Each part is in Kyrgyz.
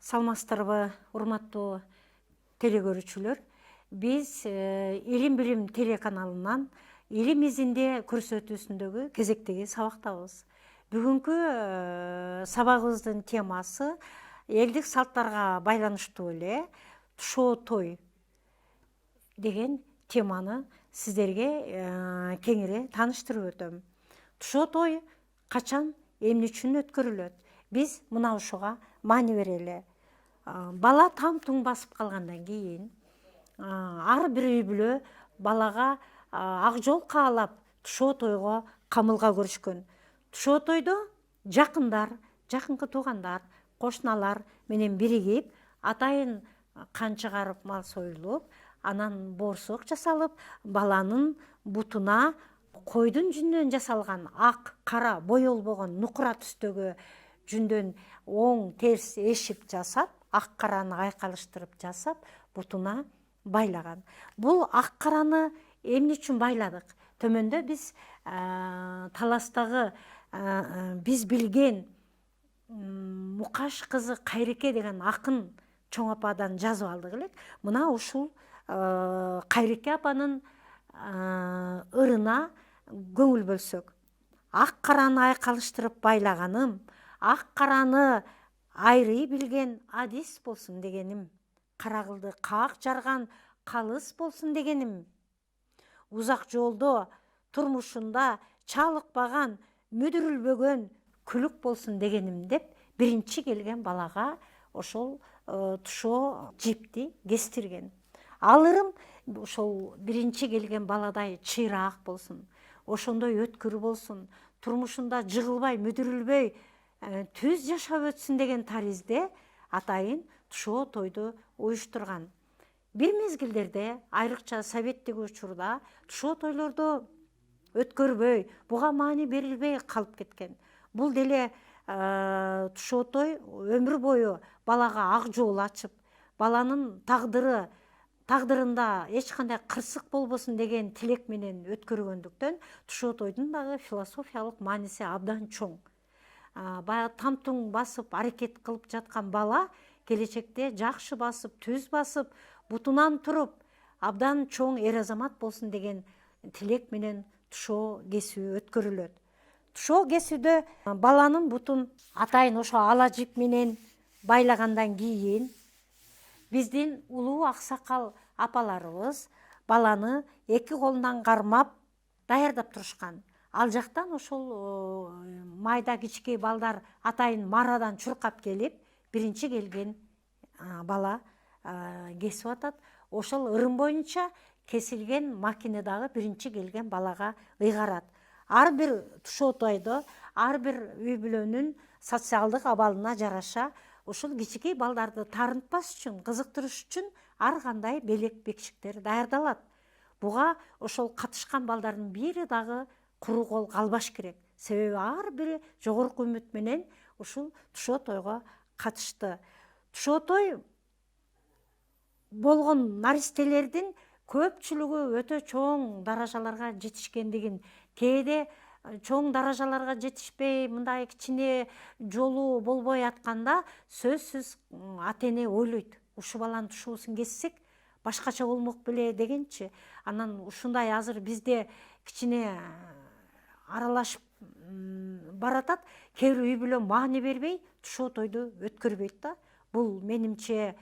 Саламатсыздарбы, урматтуу телекөрүүчүлөр. Биз Илим Билим телеканалынан Илим изинде көрсөтүүсүндөгү кезектеги сабактабыз. Бүгүнкү сабагыбыздын темасы элдик салттарга байланыштуу эле тушоо той деген теманы сиздерге кеңири тааныштырып өтөм. Тушоо той качан, эмне үчүн өткөрүлөт? Биз мына ушуга маани берели. Бала там туң басып калгандан кийин ар бир үй бүлө балага ак жол каалап тушоо тойго камылга көрүшкөн. Тушоо тойдо жакындар, жакынкы туугандар, кошуналар менен биригип, атайын кан чыгарып, мал союлуп, анан боорсук жасалып, баланын бутуна койдун жүнүнөн жасалган ак, кара, боелбогон нукура түстөгү жүндөн оң терс эшик жасап, ак караны айкалыштырып жасап, бутуна байлаган. Бул ак караны эмне үчүн байладык? Төмөндө биз таластагы биз билген Мукаш кызы Кайреке деген акын чоң ападан жазып алдык элек. Мына ушул Кайреке апанын ырына көңүл бөлсөк. Ак караны айкалыштырып байлаганым, ак караны айрый билген адис болсун дегеним, кара кылды каак жарган калыс болсун дегеним, узак жолдо турмушунда чалыкпаган, мүдүрүлбөгөн күлүк болсун дегеним деп биринчи келген балага ошол тушоо жипти кестирген. Ал ырым ошол биринчи келген баладай чыйраак болсун, ошондой өткүр болсун, турмушунда жыгылбай, мүдүрүлбөй түз жашап өтсүн деген таризде атайын тушоо тойду уюштурган. Бир мезгилдерде, айрыкча советтик учурда тушоо тойлорду өткөрбөй, буга маани берилбей калып кеткен. Бул деле тушоо той өмүр бою балага ак жол ачып, баланын тагдырында эч кандай кырсык болбосун деген тилек менен өткөргөндүктөн тушоо тойдун дагы философиялык мааниси абдан чоң. Баягы там туң басып аракет кылып жаткан бала келечекте жакшы басып, түз басып, бутунан туруп, абдан чоң эр азамат болсун деген тилек менен тушоо кесүү өткөрүлөт. Тушоо кесүүдө баланын бутун атайын ошо ала жип менен байлагандан кийин биздин улуу аксакал апаларыбыз баланы эки колунан кармап даярдап турушкан. Ал жактан ошол майда кичикей балдар атайын марадан чуркап келип, биринчи келген бала кесип атат. Ошол ырым боюнча кесилген макине дагы биринчи келген балага ыйгарат. Ар бир тушоо тойдо ар бир үй бүлөнүн социалдык абалына жараша ушул кичикей балдарды таарынтпас үчүн, кызыктырыш үчүн ар кандай белек бекшиктер даярдалат. Буга ошол катышкан балдардын бири дагы куру кол калбаш керек. Себеби ар бири жогорку үмүт менен ушул тушоо тойго катышты. Тушоо той болгон наристелердин көпчүлүгү өтө чоң даражаларга жетишкендигин, кээде чоң даражаларга жетишпей, мындай кичине жолу болбой атканда сөзсүз ата эне ойлойт. Ушул баланын тушоосун кессек, башкача болмок беле дегенчи. Анан ушундай азыр бизде кичине аралашып баратат. Кээ бир үй бүлө маани бербей тушоо тойду өткөрбөйт да. Бул менимче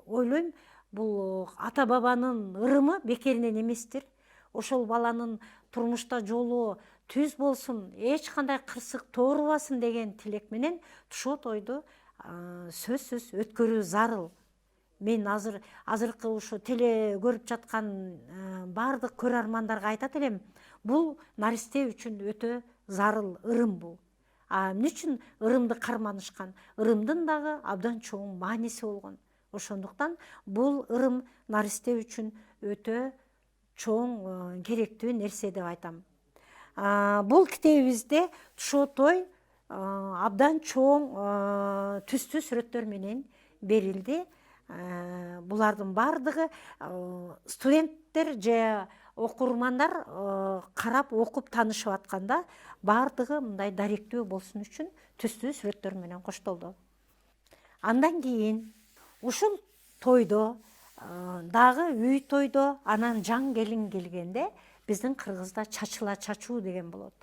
ойлойм, бул ата бабанын ырымы бекеринен эместир. Ошол баланын турмушта жолу түз болсун, эч кандай кырсык тоорубасын деген тилек менен тушоо тойду сөзсүз өткөрүү зарыл. Мен азыркы ушу теле көрүп жаткан бардык көрөрмандарга айтат элем, бул наристе үчүн өтө зарыл ырым бул. Эмне үчүн ырымды карманышкан? Ырымдын дагы абдан чоң мааниси болгон. Ошондуктан бул ырым наристе үчүн өтө чоң керектүү нерсе деп айтам. Бул китебибизде тушоо той абдан чоң түстүү сүрөттөр менен берилди. Булардын бардыгы студенттер же окурмандар карап окуп таанышып атканда бардыгы мындай даректүү болсун үчүн түстүү сүрөттөр менен коштолду. Андан кийин ушул тойдо дагы үй тойдо анан жаң келин келгенде биздин кыргызда чачыла чачуу деген болот.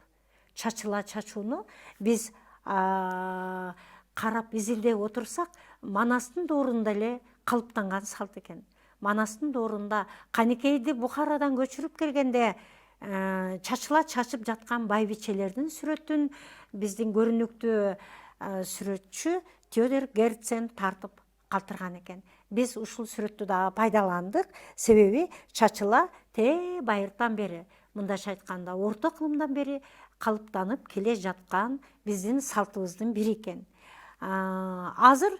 Чачыла чачууну биз карап изилдеп отурсак Манастын доорунда эле калыптанган салт экен. Манастын доорунда Канекейди Бухарадан көчүрүп келгенде чачыла чачып жаткан байбичелердин сүрөтүн биздин көрүнүктүү сүрөтчү Теодор Герцен тартып калтырган экен. Биз ушул сүрөттү дагы пайдаландык, себеби чачыла байыртан бери, мындайча айтканда орто кылымдан бери калыптанып келе жаткан биздин салтыбыздын бири экен. Азыр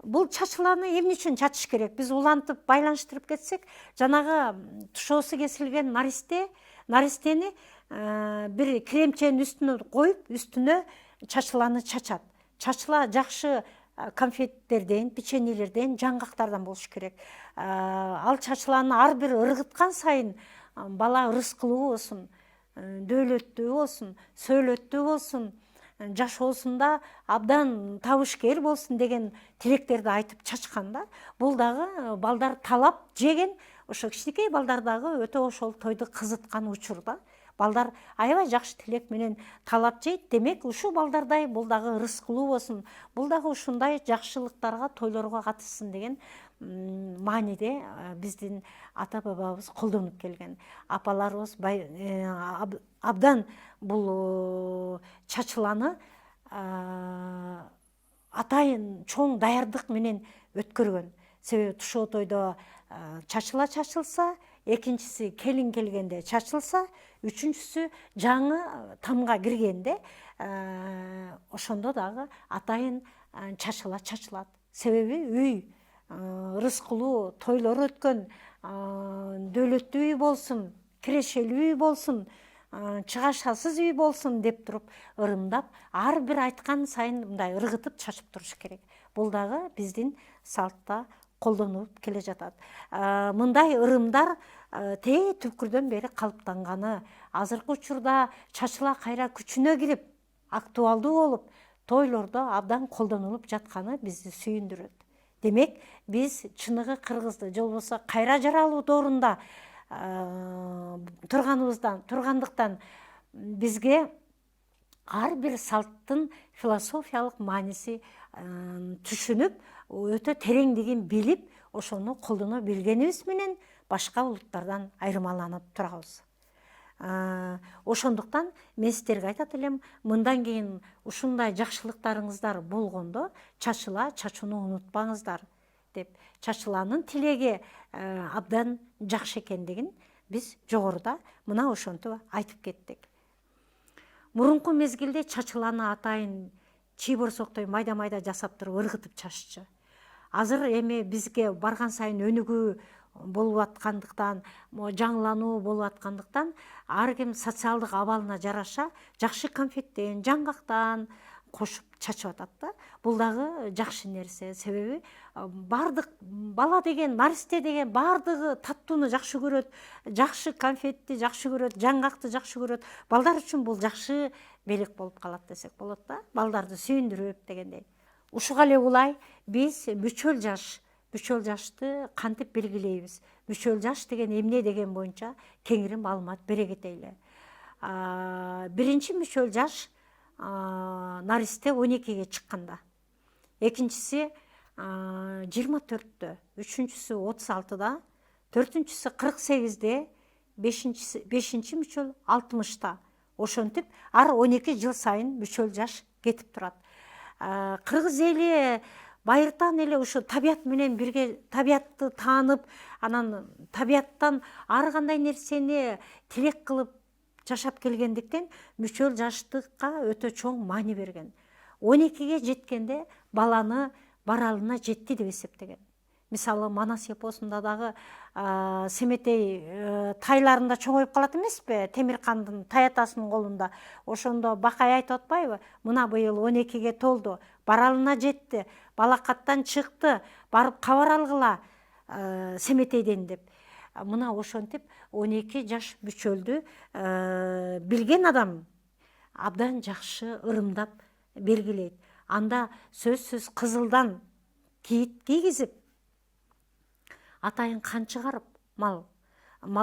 бул чачыланы эмне үчүн чачыш керек? Биз улантып байланыштырып кетсек, жанагы тушоосу кесилген наристени бир кремченин үстүнө коюп, үстүнө чачыланы чачат. Чачыла жакшы конфеттерден, печеньелерден, жаңгактардан болуш керек. Ал чачыланы ар бир ыргыткан сайын бала ырыскылуу болсун, дөөлөттүү болсун, сөөлөттүү болсун, жашоосунда абдан табышкер болсун деген тилектерди айтып чачканда, бул дагы балдар талап жеген, ошо кичинекей балдар дагы өтө ошол тойду кызыткан учурда балдар аябай жакшы тилек менен талап жейт. Демек, ушул балдардай бул дагы ырыскылуу болсун, бул дагы ушундай жакшылыктарга, тойлорго катышсын деген мааниде биздин ата бабабыз колдонуп келген. Апаларыбыз абдан бул чачыланы атайын чоң даярдык менен өткөргөн. Себеби тушоо тойдо чачыла чачылса, экинчиси келин келгенде чачылса, үчүнчүсү жаңы тамга киргенде ошондо дагы атайын чачыла чачылат. Себеби үй ырыскылуу, тойлор өткөн, дөөлөттүү үй болсун, кирешелүү үй болсун, чыгашасыз үй болсун деп туруп ырымдап, ар бир айткан сайын мындай ыргытып чачып туруш керек. Бул дагы биздин салтта колдонулуп келе жатат. Мындай ырымдар түпкүрдөн бери калыптанганы, азыркы учурда чачыла кайра күчүнө кирип, актуалдуу болуп, тойлордо абдан колдонулуп жатканы бизди сүйүндүрөт. Демек, биз чыныгы кыргызды, же болбосо кайра жаралуу доорунда тургандыктан бизге ар бир салттын философиялык мааниси түшүнүп, өтө тереңдигин билип, ошону колдоно билгенибиз менен башка улуттардан айырмаланып турабыз. Ошондуктан мен сиздерге айтат элем, мындан кийин ушундай жакшылыктарыңыздар болгондо чачыла чачууну унутпаңыздар деп. Чачыланын тилеги абдан жакшы экендигин биз жогоруда мына ошентип айтып кеттик. Мурунку мезгилде чачыланы атайын чий борсоктой майда-майда жасап туруп ыргытып чаччы. Азыр эми бизге барган сайын өнүгүү болуп аткандыктан, жаңылануу болуп аткандыктан, ар ким социалдык абалына жараша жакшы конфеттен, жаңгактан кошуп чачып атат да. Бул дагы жакшы нерсе. Себеби бардык бала деген, наристе деген бардыгы таттууну жакшы көрөт, жакшы конфетти жакшы көрөт, жаңгакты жакшы көрөт. Балдар үчүн бул жакшы белек болуп калат десек болот да. Балдарды сүйүндүрөт дегендей. Ушуга эле улай биз мүчөл жашты кантип белгилейбиз? Мүчөл жаш деген эмне деген боюнча кеңири маалымат бере кетели. Биринчи мүчөл жаш наристе 12ге чыкканда, экинчиси 24-тө, үчүнчүсү 36-да, төртүнчүсү 48-де, бешинчи мүчөл 60-та. Ошентип ар 12 жыл сайын мүчөл жаш кетип турат. Кыргыз эли байыртан эле ушу табият менен бирге, табиятты таанып, анан табияттан ар кандай нерсени тилек кылып жашап келгендиктен мүчөл жаштыкка өтө чоң маани берген. 12ге жеткенде баланы баралына жетти деп эсептеген. Мисалы, Манас эпосунда дагы Семетей тайларында чоңоюп калат эмеспи? Темиркандын тай атасынын колунда. Ошондо Бакай айтып атпайбы? Мына быйыл 12ге толду, баралына жетти, балакаттан чыкты, барып кабар алгыла Семетейден деп. Мына ошентип 12 жаш мүчөлдү билген адам абдан жакшы ырымдап белгилейт. Анда сөзсүз кызылдан кийит кийгизип, атайын кан чыгарып, мал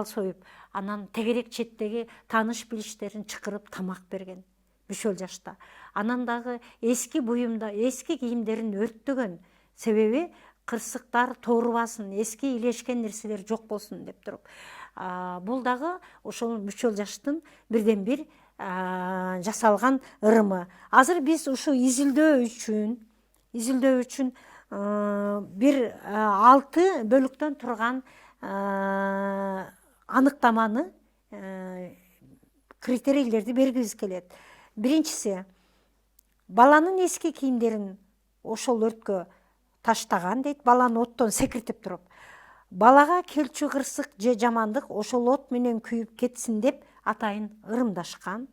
союп, анан тегерек четтеги тааныш билиштерин чакырып тамак берген мүчөл жашта. Анан дагы эски буюмда, эски кийимдерин өрттөгөн. Себеби кырсыктар тоорубасын, эски илешкен нерселер жок болсун деп туруп. Бул дагы ошол мүчөл жаштын бирден бир жасалган ырымы. Азыр биз ушу изилдөө үчүн бир 6 бөлүктөн турган аныктаманы, критерийлерди бергибиз келет. Биринчиси, баланын эски кийимдерин ошол өрткө таштаган дейт, баланы оттон секиртип туруп. Балага келчү кырсык же жамандык ошол от менен күйүп кетсин деп атайын ырымдашкан.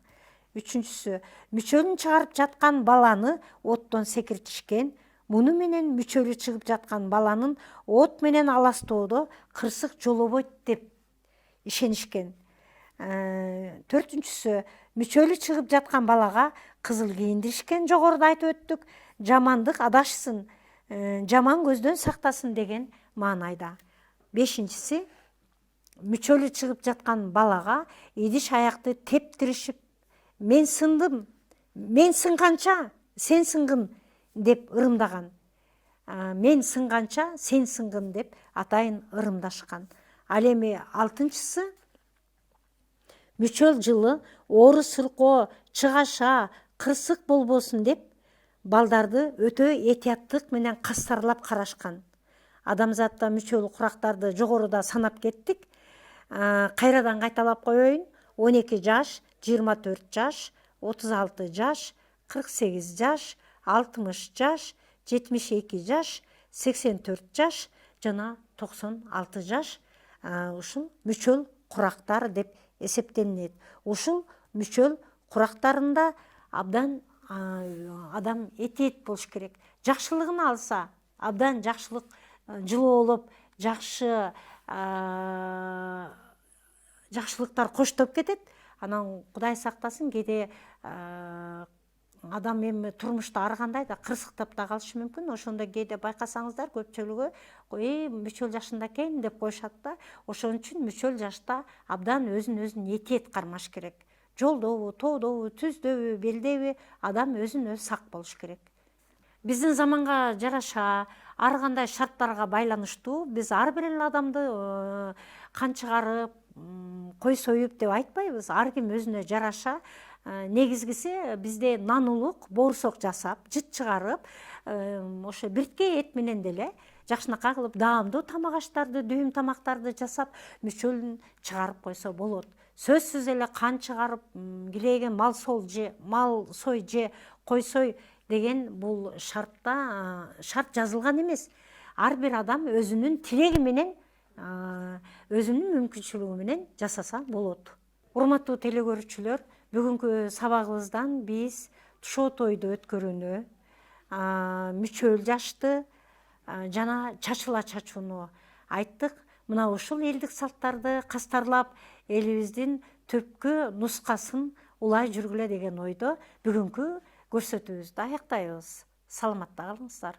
Үчүнчүсү, мүчөлүн чыгарып жаткан баланы оттон секиртишкен. Муну менен мүчөлү чыгып жаткан баланын от менен аластоодо кырсык жолобойт деп ишенишкен. Төртүнчүсү, мүчөлү чыгып жаткан балага кызыл кийиндиришкен, жогоруда айтып өттүк, жамандык адашсын, жаман көздөн сактасын деген маанайда. Бешинчиси, мүчөлү чыгып жаткан балага идиш аякты тептиришип, мен сындым, мен сынганча сен сынгын деп ырымдаган. Мен сынганча сен сынгын деп атайын ырымдашкан. Ал эми алтынчысы, мүчөл жылы оору сылкоо, чыгаша, кырсык болбосун деп балдарды өтө этияттык менен кастарлап карашкан. Адамзатта мүчөл курактарды жогоруда санап кеттик. Кайрадан кайталап коеюн. 12 жаш, 24 жаш, 36 жаш, 48 жаш, 60 жаш, 72 жаш, 84 жаш жана 96 жаш ушул мүчөл курактар деп эсептелинет. Ушул мүчөл курактарында абдан адам этиет болуш керек. Жакшылыгын алса, абдан жакшылык жылоолоп, жакшы жакшылыктар коштоп кетет. Анан Кудай сактасын, кээде адам эми турмушта ар кандай да кырсыктап да калышы мүмкүн. Ошондо кээде байкасаңыздар, көпчүлүгү мүчөл жашында экен деп коюшат да. Ошон үчүн мүчөл жашта абдан өзүн этиет кармаш керек. Жолдобу, тоодобу, түздөбү, белдеби адам өзүн өзү сак болуш керек. Биздин заманга жараша, ар кандай шарттарга байланыштуу биз ар бир эле адамды кан чыгарып, кой союп деп айтпайбыз. Ар ким өзүнө жараша. Негизгиси бизде нанылык, боорусок жасап, жыт чыгарып, ошо биртке эт менен деле жакшынакай кылып даамдуу тамак аштарды, дүйүм тамактарды жасап, мүчөлүн чыгарып койсо болот. Сөзсүз эле кан чыгарып, килеген мал сой же кой сой деген бул шарт жазылган эмес. Ар бир адам өзүнүн тилеги менен, өзүнүн мүмкүнчүлүгү менен жасаса болот. Урматтуу телекөрүүчүлөр, бүгүнкү сабагыбыздан биз тушоо тойду өткөрүүнү, мүчөл жашты жана чачыла чачууну айттык. Мына ушул элдик салттарды кастарлап, элибиздин түпкү нускасын улай жүргүлө деген ойдо бүгүнкү көрсөтүүбүздү аяктайбыз. Саламатта калыңыздар.